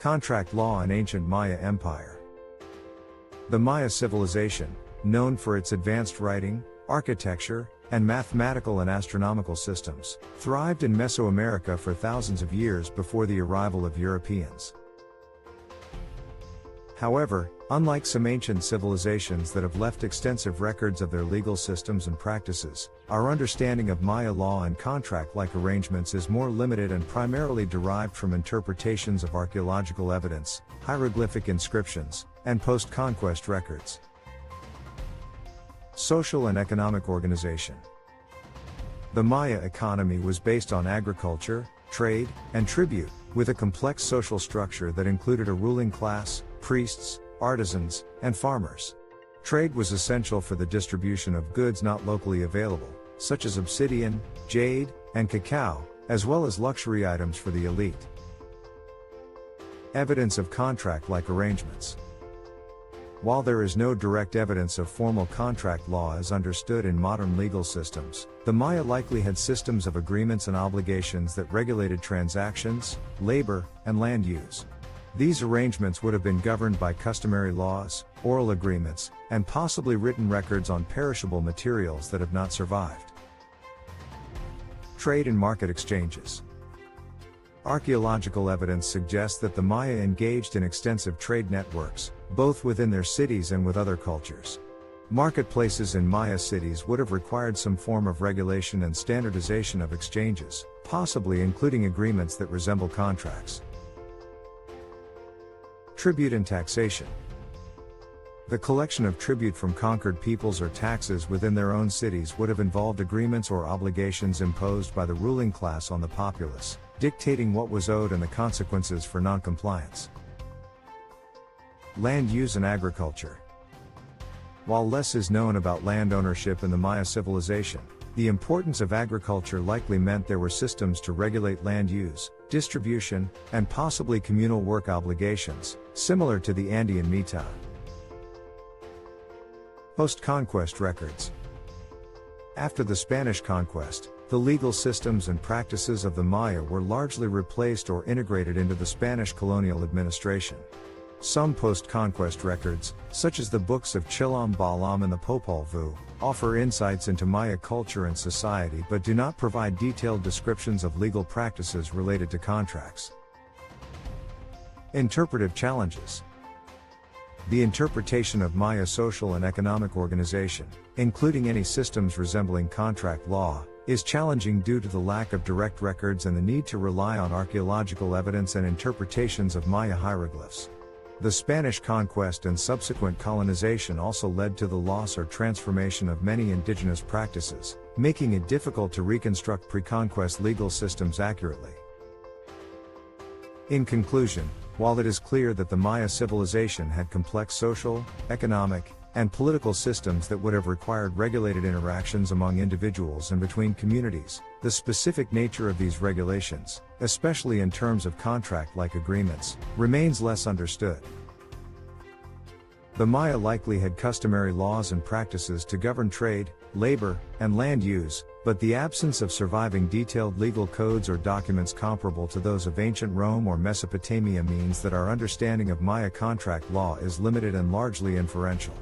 Contract law in ancient Maya Empire. The Maya civilization, known for its advanced writing, architecture, and mathematical and astronomical systems, thrived in Mesoamerica for thousands of years before the arrival of Europeans. However, unlike some ancient civilizations that have left extensive records of their legal systems and practices, our understanding of Maya law and contract-like arrangements is more limited and primarily derived from interpretations of archaeological evidence, hieroglyphic inscriptions, and post-conquest records. Social and economic organization. The Maya economy was based on agriculture, trade, and tribute, with a complex social structure that included a ruling class, priests, artisans, and farmers. Trade was essential for the distribution of goods not locally available, such as obsidian, jade, and cacao, as well as luxury items for the elite. Evidence of contract-like arrangements. While there is no direct evidence of formal contract law as understood in modern legal systems, the Maya likely had systems of agreements and obligations that regulated transactions, labor, and land use. These arrangements would have been governed by customary laws, oral agreements, and possibly written records on perishable materials that have not survived. Trade and market exchanges. Archaeological evidence suggests that the Maya engaged in extensive trade networks, both within their cities and with other cultures. Marketplaces in Maya cities would have required some form of regulation and standardization of exchanges, possibly including agreements that resemble contracts. Tribute and taxation. The collection of tribute from conquered peoples or taxes within their own cities would have involved agreements or obligations imposed by the ruling class on the populace, dictating what was owed and the consequences for non-compliance. Land use and agriculture. While less is known about land ownership in the Maya civilization, the importance of agriculture likely meant there were systems to regulate land use, distribution, and possibly communal work obligations, similar to the Andean Mita. Post-conquest records. After the Spanish conquest, the legal systems and practices of the Maya were largely replaced or integrated into the Spanish colonial administration. Some post-conquest records, such as the books of Chilam Balam and the Popol Vuh, offer insights into Maya culture and society but do not provide detailed descriptions of legal practices related to contracts. Interpretive challenges. The interpretation of Maya social and economic organization, including any systems resembling contract law, is challenging due to the lack of direct records and the need to rely on archaeological evidence and interpretations of Maya hieroglyphs. The Spanish conquest and subsequent colonization also led to the loss or transformation of many indigenous practices, making it difficult to reconstruct pre-conquest legal systems accurately. In conclusion, while it is clear that the Maya civilization had complex social, economic, and political systems that would have required regulated interactions among individuals and between communities, the specific nature of these regulations, especially in terms of contract-like agreements, remains less understood. The Maya likely had customary laws and practices to govern trade, labor, and land use, but the absence of surviving detailed legal codes or documents comparable to those of ancient Rome or Mesopotamia means that our understanding of Maya contract law is limited and largely inferential.